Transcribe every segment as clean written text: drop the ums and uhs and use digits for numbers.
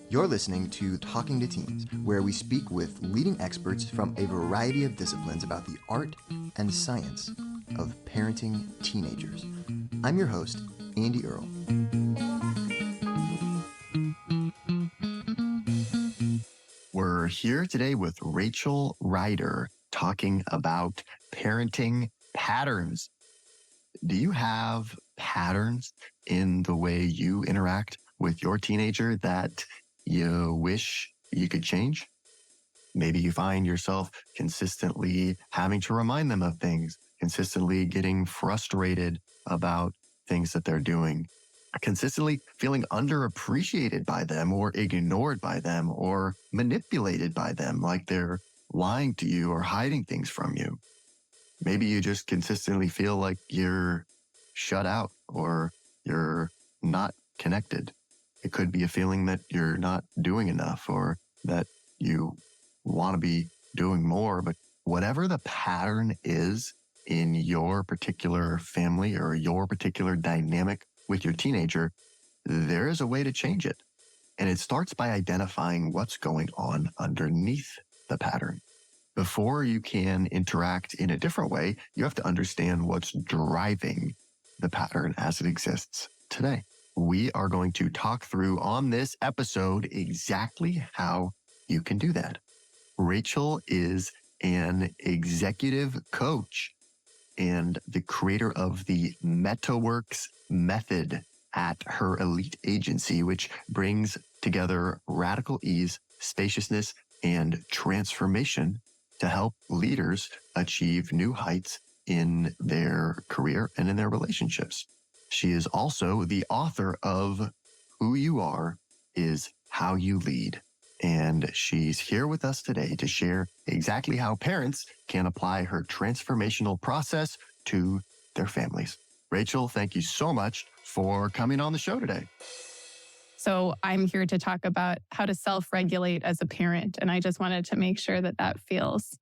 You're listening to Talking to Teens, where we speak with leading experts from a variety of disciplines about the art and science of parenting teenagers. I'm your host, Andy Earle. We're here today with Rachel Ryder talking about parenting patterns. Do you have patterns in the way you interact with your teenager that you wish you could change? Maybe you find yourself consistently having to remind them of things, consistently getting frustrated about things that they're doing, consistently feeling underappreciated by them or ignored by them or manipulated by them, like they're lying to you or hiding things from you. Maybe you just consistently feel like you're shut out or you're not connected. It could be a feeling that you're not doing enough or that you want to be doing more. But whatever the pattern is in your particular family or your particular dynamic with your teenager, there is a way to change it. And it starts by identifying what's going on underneath the pattern. Before you can interact in a different way, you have to understand what's driving the pattern as it exists today. We are going to talk through on this episode exactly how you can do that. Rachel is an executive coach and the creator of the MetaWorks method at her elite agency, which brings together radical ease, spaciousness, and transformation to help leaders achieve new heights in their career and in their relationships. She is also the author of Who You Are is How You Lead. And she's here with us today to share exactly how parents can apply her transformational process to their families. Rachel, thank you so much for coming on the show today. So I'm here to talk about how to self-regulate as a parent. And I just wanted to make sure that that feels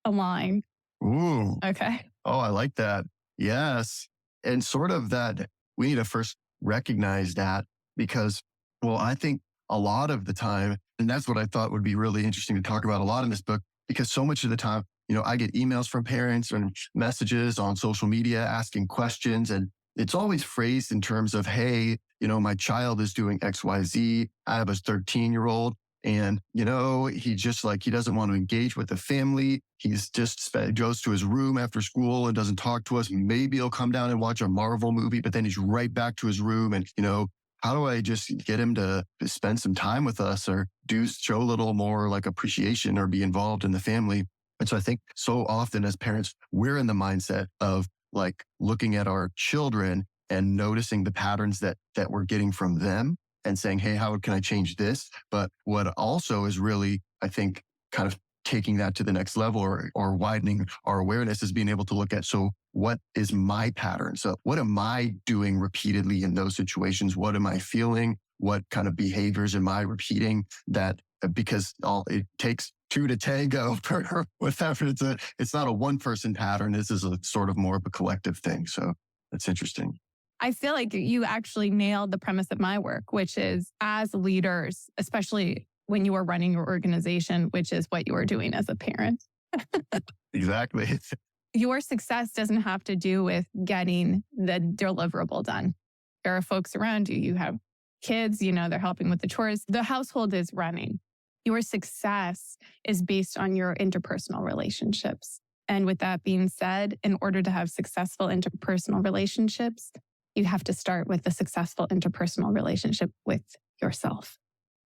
aligned. Ooh. Okay. Oh, I like that. Yes. And sort of that we need to first recognize that because, well, I think a lot of the time, and that's what I thought would be really interesting to talk about a lot in this book, because so much of the time, I get emails from parents and messages on social media asking questions, and it's always phrased in terms of, hey, my child is doing X, Y, Z. I have a 13-year-old and, he doesn't want to engage with the family. He's just goes to his room after school and doesn't talk to us. Maybe he'll come down and watch a Marvel movie, but then he's right back to his room. And, how do I just get him to spend some time with us or show a little more like appreciation or be involved in the family? And so I think so often as parents, we're in the mindset of like looking at our children and noticing the patterns that we're getting from them and saying, hey, how can I change this? But what also is really, I think, kind of taking that to the next level or widening our awareness is being able to look at, so what is my pattern? So what am I doing repeatedly in those situations? What am I feeling? What kind of behaviors am I repeating? That because it takes two to tango with effort. It's not a one-person pattern. This is a sort of more of a collective thing. So that's interesting. I feel like you actually nailed the premise of my work, which is as leaders, especially when you are running your organization, which is what you are doing as a parent. Exactly. Your success doesn't have to do with getting the deliverable done. There are folks around you. You have kids, they're helping with the chores. The household is running. Your success is based on your interpersonal relationships. And with that being said, in order to have successful interpersonal relationships, you have to start with a successful interpersonal relationship with yourself.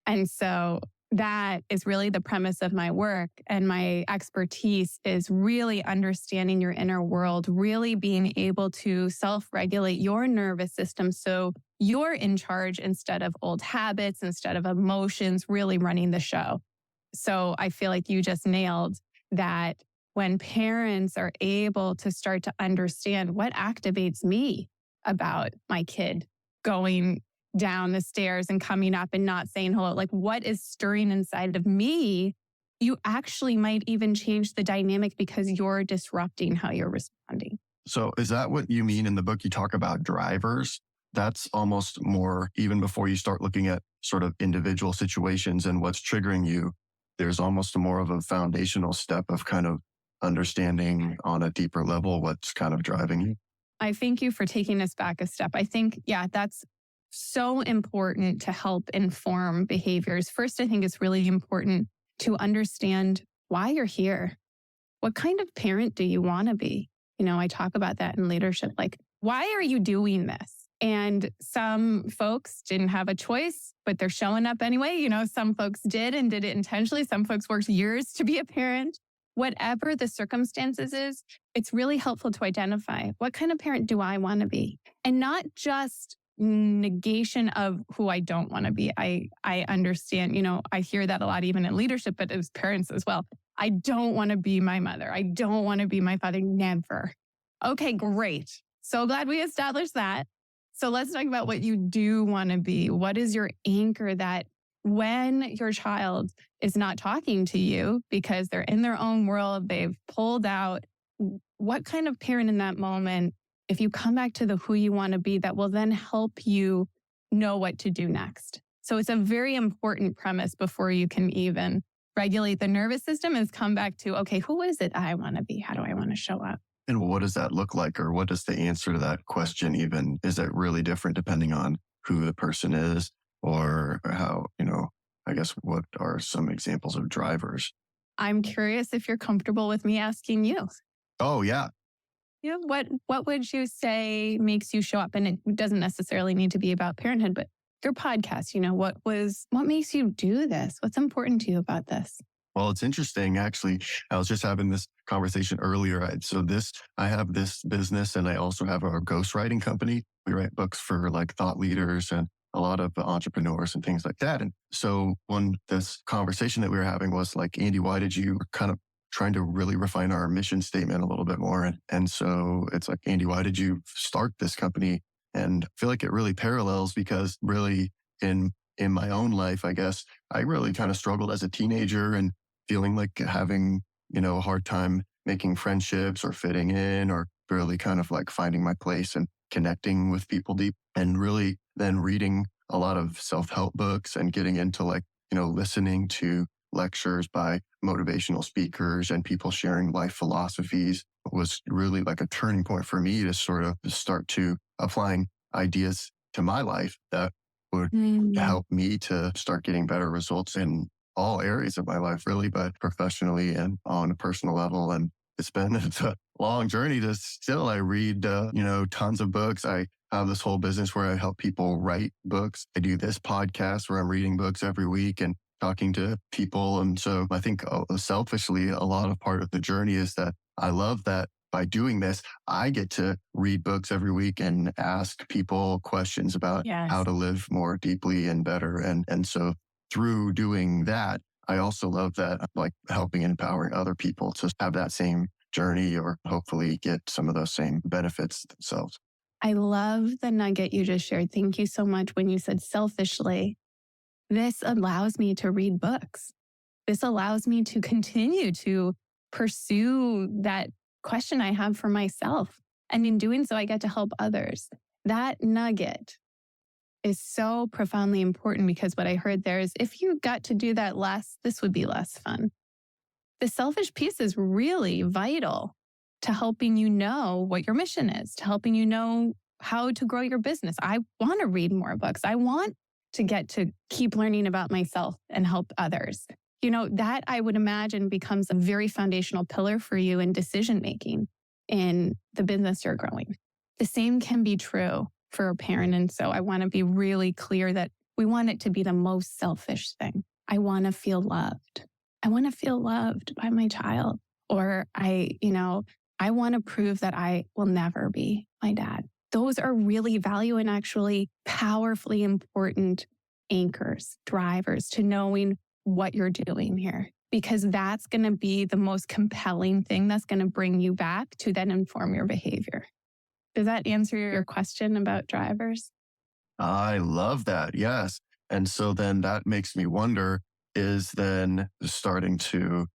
And so that is really the premise of my work. And my expertise is really understanding your inner world, really being able to self-regulate your nervous system so you're in charge instead of old habits, instead of emotions, really running the show. So I feel like you just nailed that when parents are able to start to understand what activates me about my kid going down the stairs and coming up and not saying hello, like what is stirring inside of me, you actually might even change the dynamic because you're disrupting how you're responding. So is that what you mean in the book? You talk about drivers? that's almost more, even before you start looking at sort of individual situations and what's triggering you, there's almost more of a foundational step of kind of understanding on a deeper level what's kind of driving you. I thank you for taking us back a step. I think, yeah, that's so important to help inform behaviors. First, I think it's really important to understand why you're here. What kind of parent do you want to be? I talk about that in leadership. Like, why are you doing this? And some folks didn't have a choice, but they're showing up anyway. Some folks did and did it intentionally. Some folks worked years to be a parent. Whatever the circumstances is, it's really helpful to identify what kind of parent do I want to be? And not just negation of who I don't want to be. I understand, I hear that a lot, even in leadership, but as parents as well. I don't want to be my mother. I don't want to be my father. Never. Okay, great. So glad we established that. So let's talk about what you do want to be. What is your anchor that when your child is not talking to you because they're in their own world, they've pulled out, what kind of parent in that moment, if you come back to the who you want to be, that will then help you know what to do next? So it's a very important premise before you can even regulate the nervous system is come back to, okay, who is it I want to be? How do I want to show up? And what does that look like? Or what is the answer to that question even? Is it really different depending on who the person is or how, I guess what are some examples of drivers? I'm curious if you're comfortable with me asking you. Oh, yeah. What would you say makes you show up? And it doesn't necessarily need to be about parenthood, but your podcast, what makes you do this? What's important to you about this? Well, it's interesting, actually. I was just having this conversation earlier. I have this business and I also have a ghostwriting company. We write books for like thought leaders and a lot of entrepreneurs and things like that. And so this conversation that we were having was like, Andy, why did you kind of trying to really refine our mission statement a little bit more? And so it's like, Andy, why did you start this company? And I feel like it really parallels because really in my own life, I guess, I really kind of struggled as a teenager and feeling like having, a hard time making friendships or fitting in or really kind of like finding my place and connecting with people deep and really then reading a lot of self-help books and getting into like, listening to lectures by motivational speakers and people sharing life philosophies was really like a turning point for me to sort of start to applying ideas to my life that would help me to start getting better results in all areas of my life, really, but professionally and on a personal level. And it's a long journey I read, tons of books. I have this whole business where I help people write books. I do this podcast where I'm reading books every week and talking to people. And so I think selfishly, a lot of part of the journey is that I love that by doing this, I get to read books every week and ask people questions about how to live more deeply and better. And so through doing that, I also love that like helping and empowering other people to have that same journey or hopefully get some of those same benefits themselves. I love the nugget you just shared. Thank you so much when you said selfishly. This allows me to read books. This allows me to continue to pursue that question I have for myself. And in doing so, I get to help others. That nugget is so profoundly important because what I heard there is if you got to do that less, this would be less fun. The selfish piece is really vital to helping you know what your mission is, to helping you know how to grow your business. I want to read more books. I want to get to keep learning about myself and help others. That I would imagine becomes a very foundational pillar for you in decision making in the business you're growing. The same can be true for a parent. And so I want to be really clear that we want it to be the most selfish thing. I want to feel loved. I want to feel loved by my child. Or I want to prove that I will never be my dad. Those are really value and actually powerfully important anchors, drivers to knowing what you're doing here, because that's going to be the most compelling thing that's going to bring you back to then inform your behavior. Does that answer your question about drivers? I love that. Yes. And so then that makes me wonder is then starting to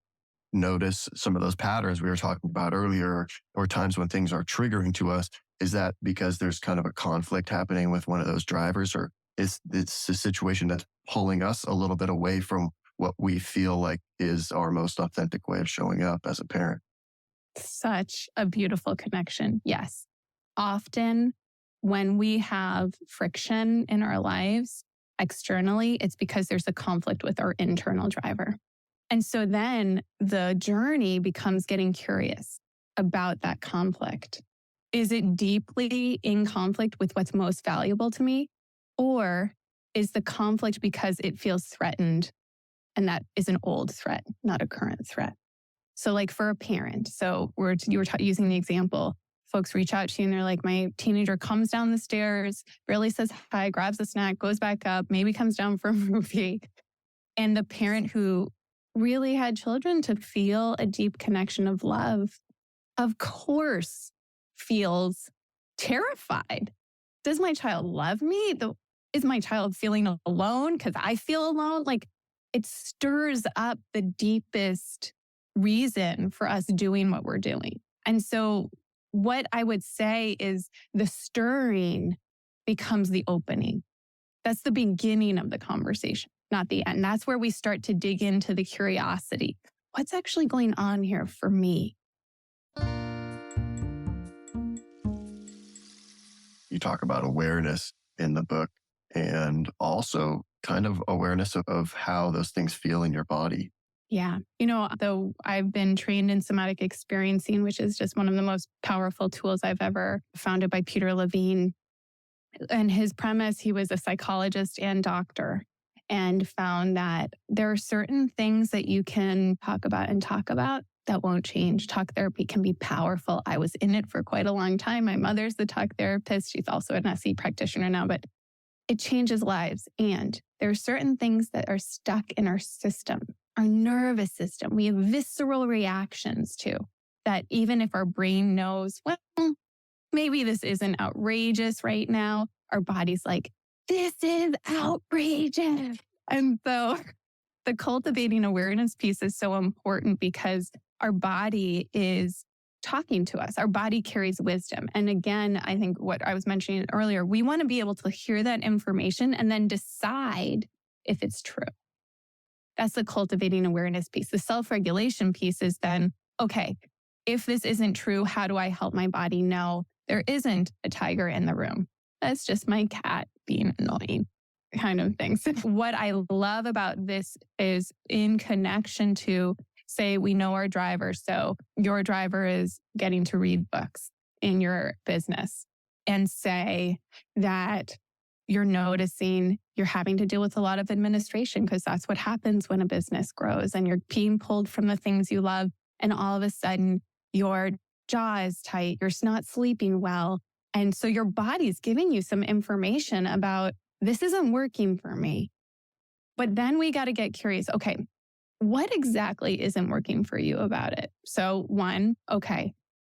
notice some of those patterns we were talking about earlier or times when things are triggering to us. Is that because there's kind of a conflict happening with one of those drivers, or is it's a situation that's pulling us a little bit away from what we feel like is our most authentic way of showing up as a parent? Such a beautiful connection. Yes. Often when we have friction in our lives externally, it's because there's a conflict with our internal driver. And so then the journey becomes getting curious about that conflict. Is it deeply in conflict with what's most valuable to me? Or is the conflict because it feels threatened and that is an old threat, not a current threat? So, like for a parent, so you were using the example, folks reach out to you and they're like, my teenager comes down the stairs, barely says hi, grabs a snack, goes back up, maybe comes down for a movie. And the parent who really had children to feel a deep connection of love, of course, feels terrified. Does my child love me? Is my child feeling alone because I feel alone? Like it stirs up the deepest reason for us doing what we're doing. And so, what I would say is the stirring becomes the opening. That's the beginning of the conversation, not the end. That's where we start to dig into the curiosity. What's actually going on here for me? You talk about awareness in the book and also kind of awareness of how those things feel in your body. Yeah. Though I've been trained in somatic experiencing, which is just one of the most powerful tools I've ever founded by Peter Levine. And his premise, he was a psychologist and doctor and found that there are certain things that you can talk about that won't change. Talk therapy can be powerful. I was in it for quite a long time. My mother's the talk therapist. She's also an SE practitioner now, but it changes lives. And there are certain things that are stuck in our system, our nervous system. We have visceral reactions to that, even if our brain knows, well, maybe this isn't outrageous right now. Our body's like, this is outrageous. And so the cultivating awareness piece is so important because our body is talking to us. Our body carries wisdom. And again, I think what I was mentioning earlier, we want to be able to hear that information and then decide if it's true. That's the cultivating awareness piece. The self-regulation piece is then, okay, if this isn't true, how do I help my body know there isn't a tiger in the room? That's just my cat being annoying, kind of things. What I love about this is in connection to, say, we know our driver. So your driver is getting to read books in your business, and say that you're noticing you're having to deal with a lot of administration because that's what happens when a business grows and you're being pulled from the things you love. And all of a sudden, your jaw is tight, you're not sleeping well. And so your body's giving you some information about this isn't working for me. But then we got to get curious. Okay, what exactly isn't working for you about it? So one, okay,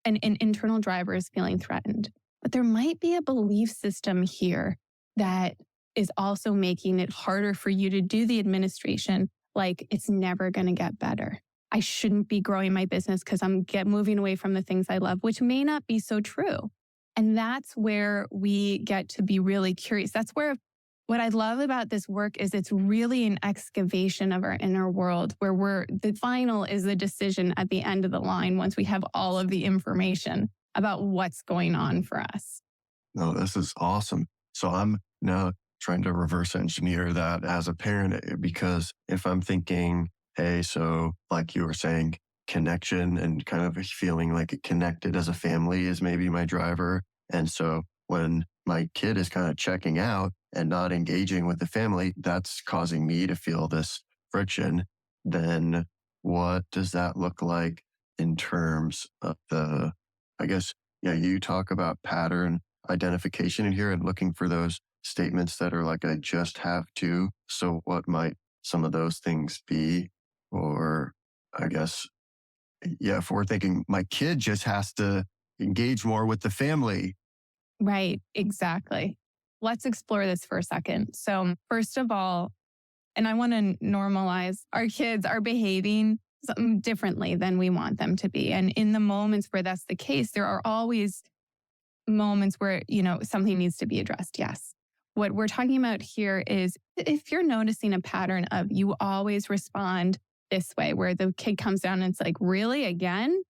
an internal driver is feeling threatened, but there might be a belief system here that is also making it harder for you to do the administration. Like it's never going to get better. I shouldn't be growing my business because I'm moving away from the things I love, which may not be so true. And that's where we get to be really curious. That's where what I love about this work is it's really an excavation of our inner world where the final is the decision at the end of the line once we have all of the information about what's going on for us. No, this is awesome. So I'm now trying to reverse engineer that as a parent, because if I'm thinking, hey, so like you were saying, connection and kind of feeling like connected as a family is maybe my driver. And so when my kid is kind of checking out and not engaging with the family, that's causing me to feel this friction. Then what does that look like in terms of I guess, yeah, you talk about pattern identification in here and looking for those statements that are like, I just have to. So what might some of those things be? Or I guess, yeah, if we're thinking my kid just has to engage more with the family. Right, exactly. Let's explore this for a second. So first of all, and I want to normalize our kids are behaving something differently than we want them to be. And in the moments where that's the case, there are always moments where, something needs to be addressed. Yes. What we're talking about here is if you're noticing a pattern of you always respond this way, where the kid comes down and it's like, really, again?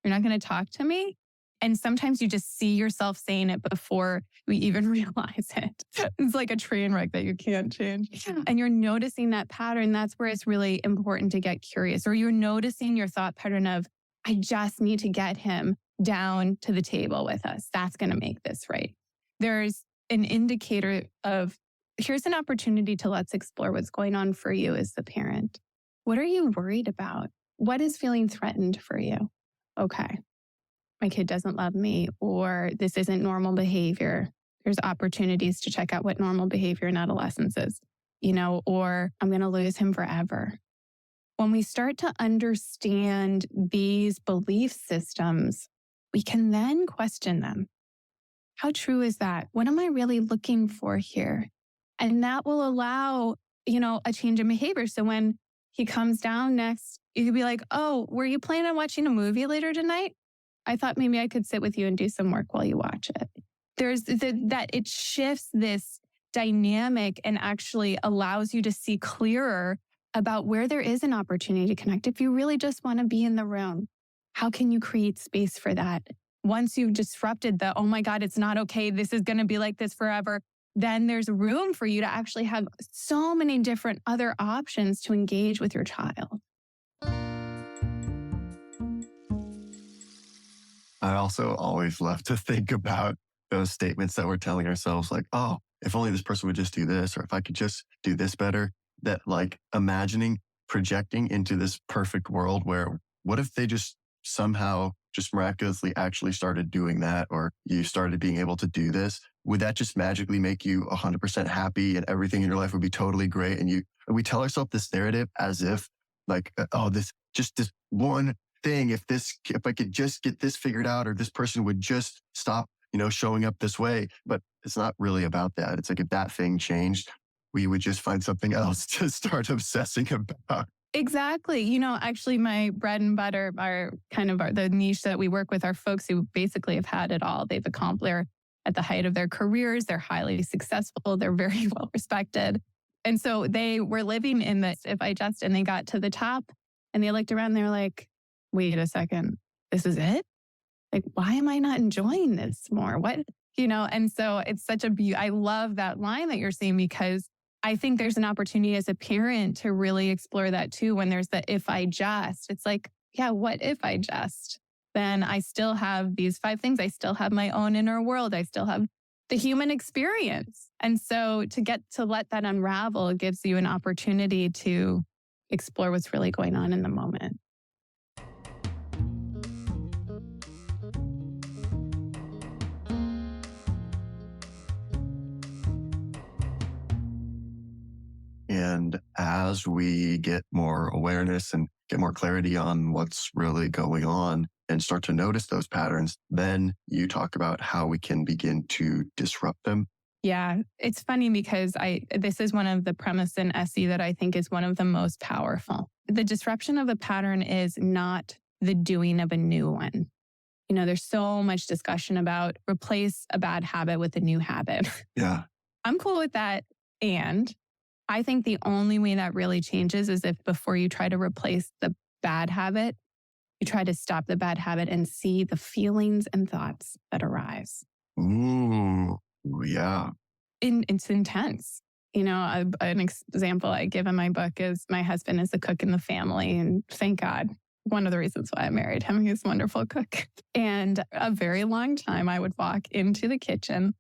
You're not going to talk to me? And sometimes you just see yourself saying it before we even realize it. It's like a train wreck that you can't change. Yeah. And you're noticing that pattern. That's where it's really important to get curious. Or you're noticing your thought pattern of, I just need to get him down to the table with us. That's going to make this right. There's an indicator of, here's an opportunity to let's explore what's going on for you as the parent. What are you worried about? What is feeling threatened for you? Okay, my kid doesn't love me, or this isn't normal behavior. There's opportunities to check out what normal behavior in adolescence is, or I'm going to lose him forever. When we start to understand these belief systems, we can then question them. How true is that? What am I really looking for here? And that will allow, a change in behavior. So when he comes down next, you could be like, oh, were you planning on watching a movie later tonight? I thought maybe I could sit with you and do some work while you watch it. There's that it shifts this dynamic and actually allows you to see clearer about where there is an opportunity to connect. If you really just want to be in the room, how can you create space for that? Once you've disrupted the, oh my God, it's not okay, this is going to be like this forever, then there's room for you to actually have so many different other options to engage with your child. I also always love to think about those statements that we're telling ourselves, like, oh, if only this person would just do this, or if I could just do this better. That, like, imagining, projecting into this perfect world where what if they just somehow just miraculously actually started doing that, or you started being able to do this? Would that just magically make you 100% happy and everything in your life would be totally great? And we tell ourselves this narrative as if, like, oh, this one thing, if I could just get this figured out, or this person would just stop, showing up this way. But it's not really about that. It's like, if that thing changed, we would just find something else to start obsessing about. Exactly. Actually, my bread and butter are the niche that we work with are folks who basically have had it all. They've accomplished, they're at the height of their careers. They're highly successful. They're very well respected. And so they were living in this, if I just, and they got to the top and they looked around and they're like, wait a second, this is it? Like, why am I not enjoying this more? What, and so it's such I love that line that you're saying, because I think there's an opportunity as a parent to really explore that too. When there's the, if I just, it's like, yeah, what if I just, then I still have these 5 things. I still have my own inner world. I still have the human experience. And so to let that unravel gives you an opportunity to explore what's really going on in the moment. And as we get more awareness and get more clarity on what's really going on and start to notice those patterns, then you talk about how we can begin to disrupt them. Yeah, it's funny because this is one of the premise in SE that I think is one of the most powerful. The disruption of a pattern is not the doing of a new one. There's so much discussion about replace a bad habit with a new habit. Yeah. I'm cool with that. And I think the only way that really changes is if before you try to replace the bad habit, you try to stop the bad habit and see the feelings and thoughts that arise. Ooh, yeah. It's intense. An example I give in my book is my husband is a cook in the family. And thank God, one of the reasons why I married him, he's a wonderful cook. And a very long time, I would walk into the kitchen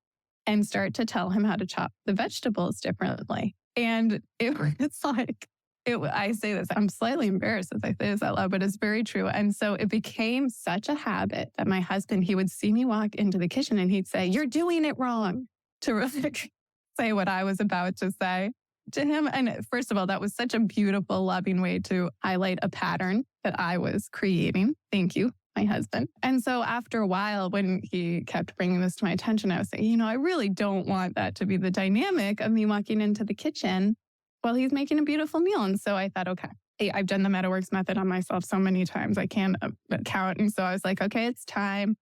and start to tell him how to chop the vegetables differently. And it's like, I say this, I'm slightly embarrassed as I say this out loud, but it's very true. And so it became such a habit that my husband, he would see me walk into the kitchen and he'd say, you're doing it wrong, to really say what I was about to say to him. And first of all, that was such a beautiful, loving way to highlight a pattern that I was creating. Thank you, my husband. And so after a while, when he kept bringing this to my attention, I was saying, I really don't want that to be the dynamic of me walking into the kitchen while he's making a beautiful meal. And so I thought, okay, I've done the MetaWorks method on myself so many times, I can't count. And so I was like, okay, it's time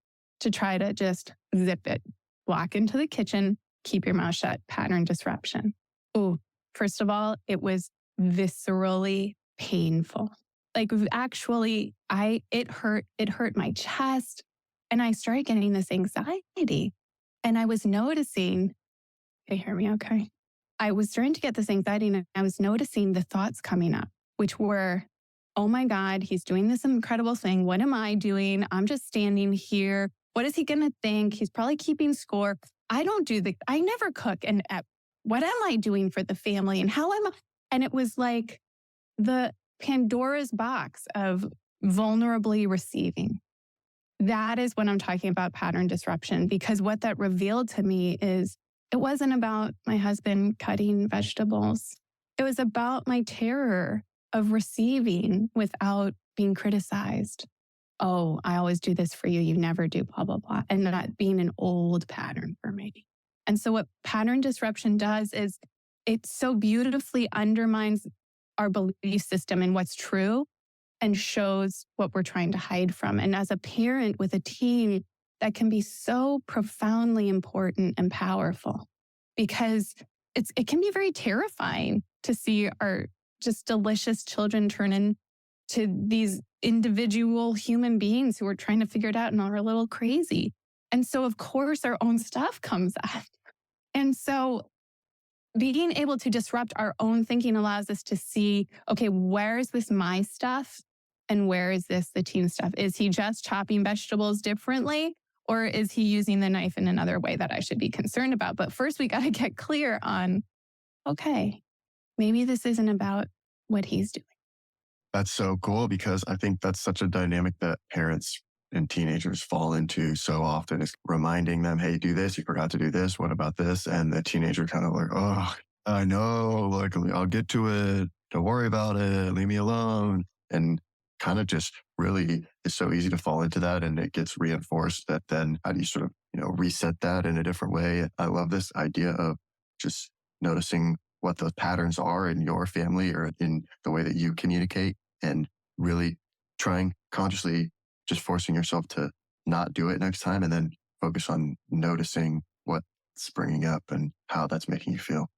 to try to just zip it, walk into the kitchen, keep your mouth shut, pattern disruption. Oh, first of all, it was viscerally painful. Like actually, it hurt my chest. And I started getting this anxiety. And I was noticing, can you hear me okay? I was starting to get this anxiety and I was noticing the thoughts coming up, which were, oh my God, he's doing this incredible thing. What am I doing? I'm just standing here. What is he going to think? He's probably keeping score. I never cook. And what am I doing for the family? And how am I? And it was like the Pandora's box of vulnerably receiving. That is when I'm talking about pattern disruption, because what that revealed to me is it wasn't about my husband cutting vegetables. It was about my terror of receiving without being criticized. Oh, I always do this for you. You never do, blah, blah, blah. And that being an old pattern for me. And so what pattern disruption does is it so beautifully undermines our belief system and what's true and shows what we're trying to hide from. And as a parent with a teen, that can be so profoundly important and powerful because it can be very terrifying to see our just delicious children turn into these individual human beings who are trying to figure it out and are a little crazy. And so, of course, our own stuff comes up. And so being able to disrupt our own thinking allows us to see, okay, where is this my stuff? And where is this the teen stuff? Is he just chopping vegetables differently? Or is he using the knife in another way that I should be concerned about? But first, we got to get clear on, okay, maybe this isn't about what he's doing. That's so cool because I think that's such a dynamic that parents and teenagers fall into so often is reminding them, hey, do this. You forgot to do this. What about this? And the teenager kind of like, oh, I know, like I'll get to it. Don't worry about it. Leave me alone. And kind of just really is so easy to fall into that. And it gets reinforced that then how do you sort of, reset that in a different way? I love this idea of just noticing what those patterns are in your family or in the way that you communicate and really trying consciously just forcing yourself to not do it next time and then focus on noticing what's bringing up and how that's making you feel.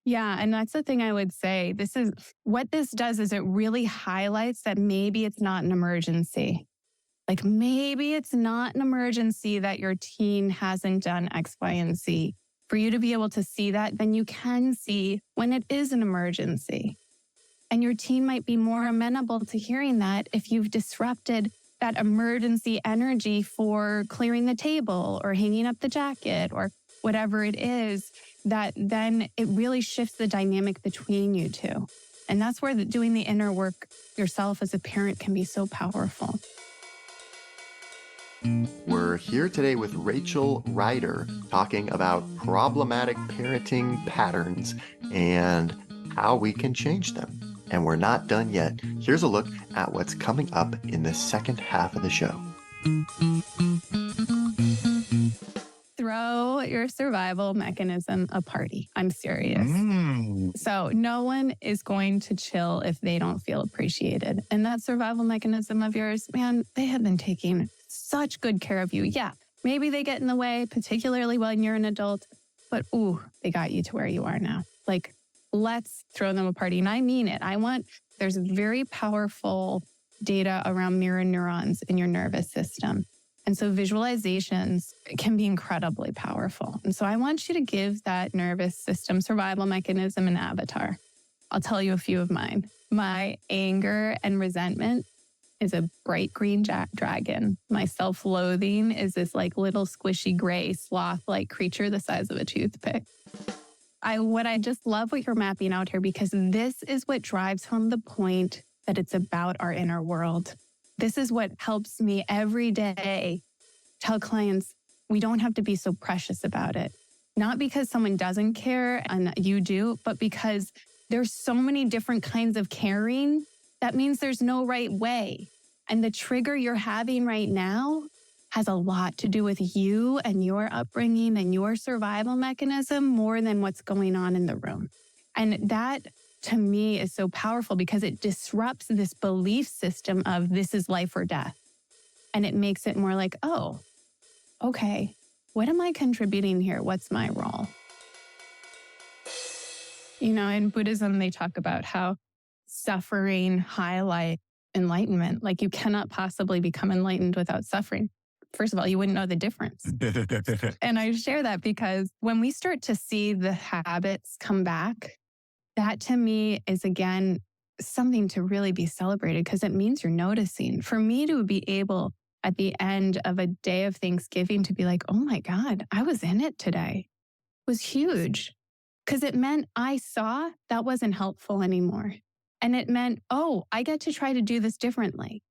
Yeah. And that's the thing I would say. This is what this does is it really highlights that maybe it's not an emergency. Like maybe it's not an emergency that your teen hasn't done X, Y, and Z. For you to be able to see that, then you can see when it is an emergency. And your teen might be more amenable to hearing that if you've disrupted that emergency energy for clearing the table or hanging up the jacket or whatever it is, that then it really shifts the dynamic between you two. And that's where doing the inner work yourself as a parent can be so powerful. We're here today with Rachel Ryder talking about problematic parenting patterns and how we can change them. And we're not done yet. Here's a look at what's coming up in the second half of the show. Throw your survival mechanism a party. I'm serious. So no one is going to chill if they don't feel appreciated. And that survival mechanism of yours, man, they have been taking such good care of you. Yeah, maybe they get in the way, particularly when you're an adult, but they got you to where you are now. Like, let's throw them a party. And I mean it. There's very powerful data around mirror neurons in your nervous system. And so visualizations can be incredibly powerful. And so I want you to give that nervous system survival mechanism an avatar. I'll tell you a few of mine. My anger and resentment is a bright green dragon. My self-loathing is this like little squishy gray sloth-like creature the size of a toothpick. I just love what you're mapping out here because this is what drives home the point that it's about our inner world. This is what helps me every day tell clients we don't have to be so precious about it. Not because someone doesn't care and you do, but because there's so many different kinds of caring. That means there's no right way. And the trigger you're having right now has a lot to do with you and your upbringing and your survival mechanism more than what's going on in the room. And that, to me, is so powerful because it disrupts this belief system of this is life or death. And it makes it more like, oh, okay, what am I contributing here? What's my role? You know, in Buddhism, they talk about how suffering highlights enlightenment. Like you cannot possibly become enlightened without suffering. First of all, you wouldn't know the difference. And I share that because when we start to see the habits come back, that to me is again something to really be celebrated because it means you're noticing. For me to be able at the end of a day of Thanksgiving to be like, oh my God, I was in it today was huge because it meant I saw that wasn't helpful anymore. And it meant, oh, I get to try to do this differently.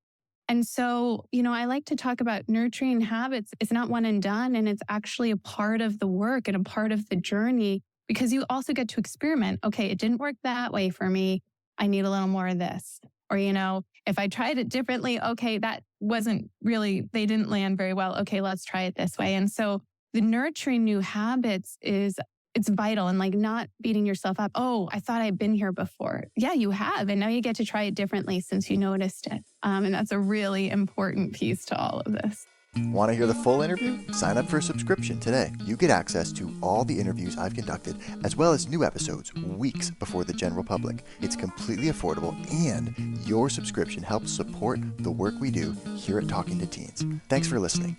And so, you know, I like to talk about nurturing habits. It's not one and done, and it's actually a part of the work and a part of the journey because you also get to experiment. Okay, it didn't work that way for me. I need a little more of this. Or, you know, if I tried it differently, okay, that wasn't really, they didn't land very well. Okay, let's try it this way. And so the nurturing new habits it's vital and like not beating yourself up. Oh, I thought I'd been here before. Yeah, you have. And now you get to try it differently since you noticed it. And that's a really important piece to all of this. Want to hear the full interview? Sign up for a subscription today. You get access to all the interviews I've conducted, as well as new episodes weeks before the general public. It's completely affordable, and your subscription helps support the work we do here at Talking to Teens. Thanks for listening.